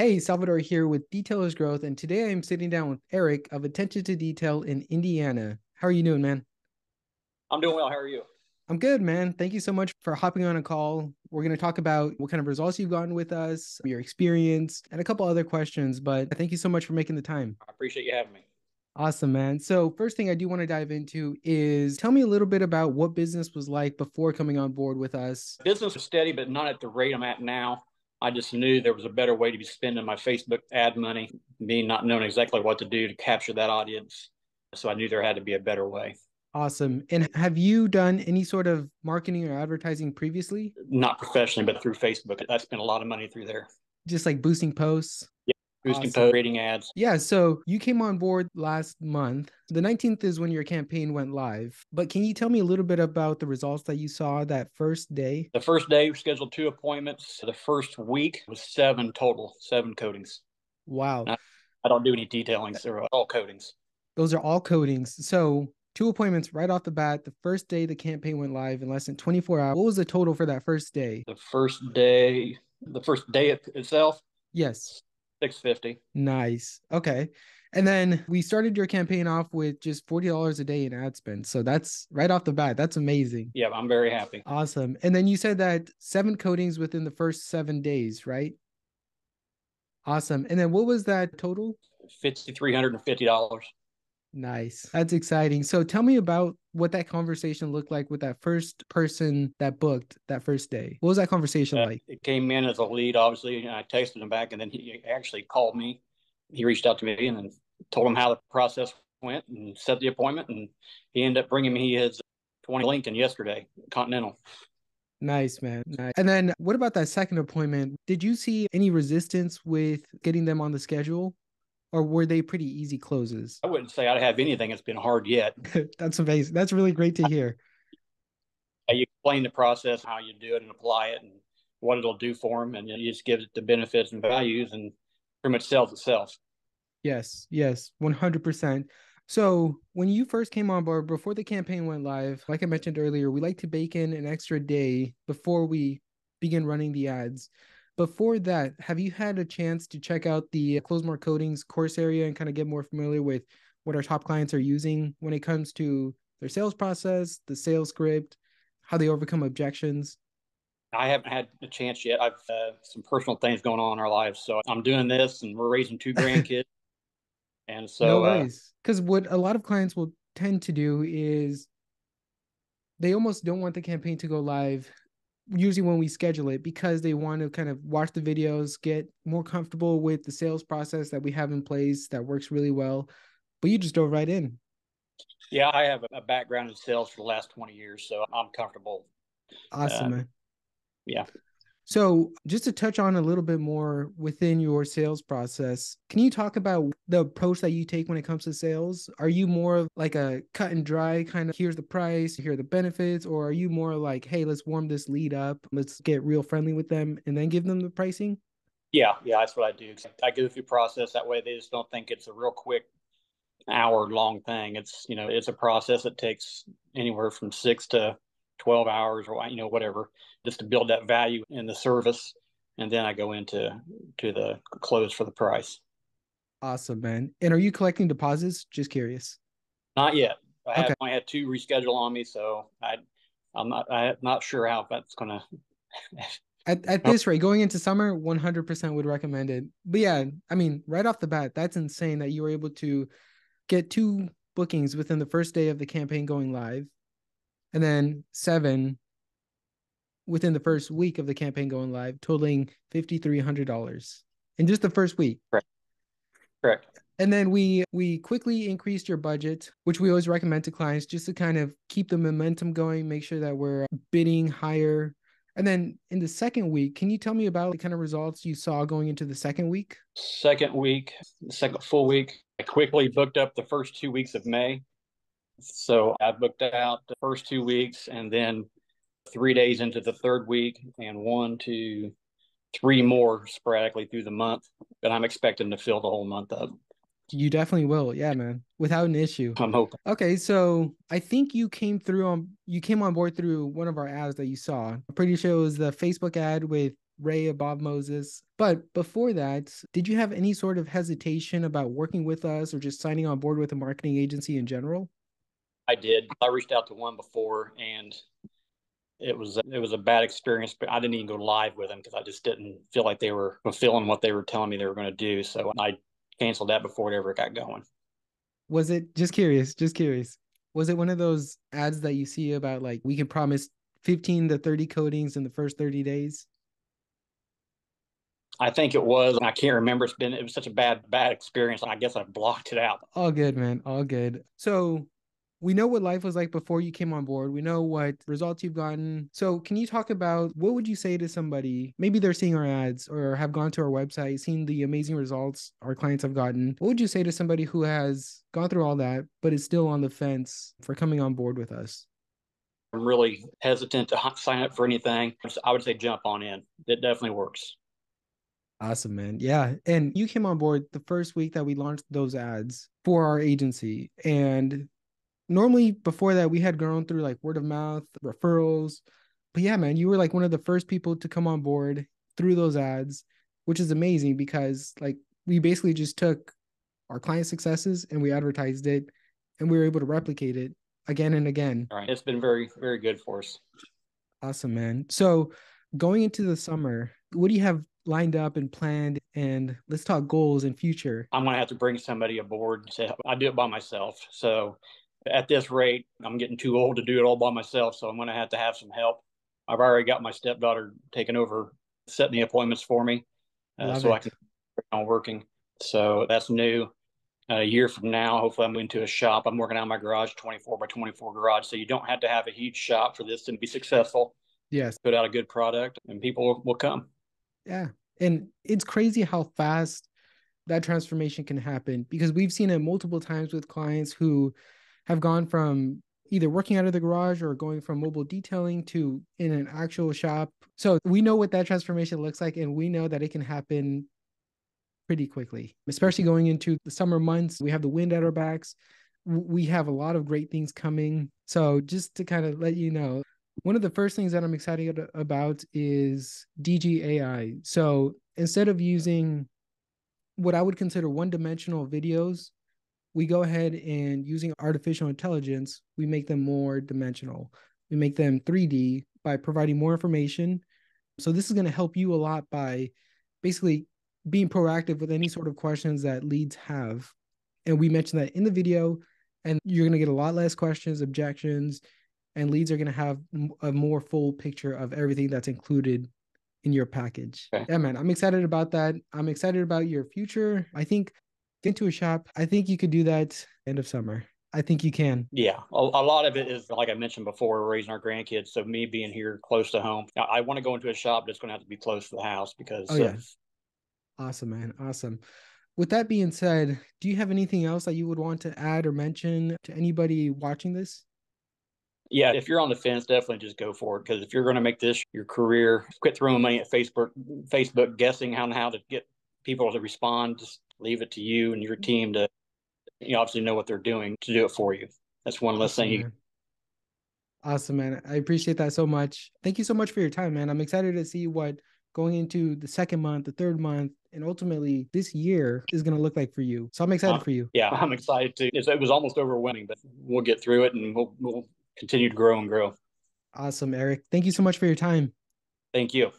Hey, Salvador here with Detailers Growth, and today I'm sitting down with Eric of Attention to Detail in Indiana. How are you doing, man? I'm doing well. How are you? I'm good, man. Thank you so much for hopping on a call. We're going to talk about what kind of results you've gotten with us, your experience, and a couple other questions, but thank you so much for making the time. I appreciate you having me. Awesome, man. So, first thing I do want to dive into is tell me a little bit about what business was like before coming on board with us. Business was steady, but not at the rate I'm at now. I just knew there was a better way to be spending my Facebook ad money, me not knowing exactly what to do to capture that audience. So I knew there had to be a better way. Awesome. And have you done any sort of marketing or advertising previously? Not professionally, but through Facebook. I spent a lot of money through there. Just like boosting posts? Yeah. Boosting Awesome. post, rating ads. Yeah, so you came on board last month. The 19th is when your campaign went live. But can you tell me a little bit about the results that you saw that first day? The first day, we scheduled 2 appointments. The first week was seven total, seven coatings. Wow. I, I don't do any detailings. They're all coatings. Those are all codings. So two appointments right off the bat. The first day the campaign went live in less than 24 hours. What was the total for that first day? The first day itself, Yes. 650. Nice. Okay. And then we started your campaign off with just $40 a day in ad spend. So that's right off the bat. That's amazing. Yeah, I'm very happy. Awesome. And then you said that seven codings within the first 7 days, right? Awesome. And then what was that total? $5,350. Nice. That's exciting. So tell me about what that conversation looked like with that first person that booked that first day. What was that conversation like? It came in as a lead, obviously, and I texted him back, and then he actually called me. He reached out to me and then told him how the process went and set the appointment, and he ended up bringing me his 20 Lincoln yesterday, Continental. Nice, man. Nice. And then what about that second appointment? Did you see any resistance with getting them on the schedule, or were they pretty easy closes? I wouldn't say I'd have anything that's been hard yet. That's amazing. That's really great to hear. You explain the process, how you do it and apply it, and what it'll do for them, and you just give it the benefits and values, and pretty much sells itself. Yes, yes, 100%. So when you first came on board, before the campaign went live, like I mentioned earlier, we like to bake in an extra day before we begin running the ads. Before that, have you had a chance to check out the Close More Codings course area and kind of get more familiar with what our top clients are using when it comes to their sales process, the sales script, how they overcome objections? I haven't had a chance yet. I've some personal things going on in our lives, so I'm doing this, and we're raising two grandkids, and No so worries. Because what a lot of clients will tend to do is they almost don't want the campaign to go live usually when we schedule it because they want to kind of watch the videos, get more comfortable with the sales process that we have in place that works really well. But you just dove right in. yeah, I have a background in sales for the last 20 years, so I'm comfortable. Awesome, Uh, man. yeah, So, just to touch on a little bit more within your sales process, can you talk about the approach that you take when it comes to sales? Are you more of like a cut and dry kind of here's the price, here are the benefits, or are you more like, hey, let's warm this lead up, let's get real friendly with them and then give them the pricing? yeah, that's what I do. I go through process that way. They just don't think it's a real quick hour long thing. It's a process that takes anywhere from 6 to 12 hours, or whatever, just to build that value in the service, and then I go into the close for the price. Awesome, man. And are you collecting deposits? Just curious. Not yet. Okay. I had two reschedule on me, so I'm not sure how that's gonna. At this rate, going into summer, 100% would recommend it. But yeah, I mean, right off the bat, that's insane that you were able to get two bookings within the first day of the campaign going live, and then seven within the first week of the campaign going live, totaling $5,300 in just the first week. Correct. Correct. And then we quickly increased your budget, which we always recommend to clients just to kind of keep the momentum going, make sure that we're bidding higher. And then in the second week, can you tell me about the kind of results you saw going into the second week? Second week, second full week, I quickly booked up the first 2 weeks of May. So I booked out the first 2 weeks, and then 3 days into the third week, and 1, 2, 3 more sporadically through the month. But I'm expecting to fill the whole month up. You definitely will. Yeah, man. Without an issue. I'm hoping. Okay, so I think you came on board through one of our ads that you saw. I'm pretty sure it was the Facebook ad with Ray of Bob Moses. But before that, did you have any sort of hesitation about working with us or just signing on board with a marketing agency in general? I did. I reached out to one before, and it was a bad experience. But I didn't even go live with them because I just didn't feel like they were fulfilling what they were telling me they were going to do. So I canceled that before it ever got going. Was it just curious, just curious? Was it one of those ads that you see about like we can promise 15 to 30 coatings in the first 30 days? I think it was. I can't remember. It was such a bad experience. I guess I blocked it out. All good, man. All good. So we know what life was like before you came on board. We know what results you've gotten. So can you talk about what would you say to somebody? Maybe they're seeing our ads or have gone to our website, seen the amazing results our clients have gotten. What would you say to somebody who has gone through all that, but is still on the fence for coming on board with us? I'm really hesitant to sign up for anything. I would say jump on in. It definitely works. Awesome, man. Yeah. And you came on board the first week that we launched those ads for our agency. And normally before that, we had grown through like word of mouth, referrals. But yeah, man, you were like one of the first people to come on board through those ads, which is amazing because like we basically just took our client successes and we advertised it and we were able to replicate it again and again. All right. It's been very, very good for us. Awesome, man. So going into the summer, what do you have lined up and planned? And let's talk goals and future. I'm going to have to bring somebody aboard to help. I do it by myself. So at this rate, I'm getting too old to do it all by myself. So I'm going to have some help. I've already got my stepdaughter taking over, setting the appointments for me, Love so I it. can get on working. So that's new. A year from now, hopefully, I'm moving to a shop. I'm working out of my garage, 24 by 24 garage. So you don't have to have a huge shop for this to be successful. Yes. Put out a good product, and people will come. Yeah. And it's crazy how fast that transformation can happen because we've seen it multiple times with clients who have gone from either working out of the garage or going from mobile detailing to in an actual shop. So we know what that transformation looks like and we know that it can happen pretty quickly, especially going into the summer months. We have the wind at our backs. We have a lot of great things coming. So just to kind of let you know, one of the first things that I'm excited about is DGAI. So instead of using what I would consider one-dimensional videos, we go ahead and using artificial intelligence, we make them more dimensional. We make them 3D by providing more information. So this is going to help you a lot by basically being proactive with any sort of questions that leads have. And we mentioned that in the video, and you're going to get a lot less questions, objections, and leads are going to have a more full picture of everything that's included in your package. Okay. Yeah, man, I'm excited about that. I'm excited about your future. I think get to a shop. I think you could do that end of summer. I think you can. Yeah, a lot of it is like I mentioned before, we're raising our grandkids. So me being here close to home, I want to go into a shop that's going to have to be close to the house Oh because yeah. Awesome, man. Awesome. With that being said, do you have anything else that you would want to add or mention to anybody watching this? yeah, if you're on the fence, definitely just go for it. Because if you're going to make this your career, quit throwing money at Facebook guessing how to get people to respond. Just leave it to you and your team to obviously know what they're doing to do it for you. That's one less Awesome, thing you. man. Awesome, man. I appreciate that so much. Thank you so much for your time, man. I'm excited to see what going into the second month, the third month, and ultimately this year is going to look like for you. So I'm excited for you. Yeah, I'm excited too. It was almost overwhelming, but we'll get through it and we'll continue to grow and grow. Awesome, Eric. Thank you so much for your time. Thank you.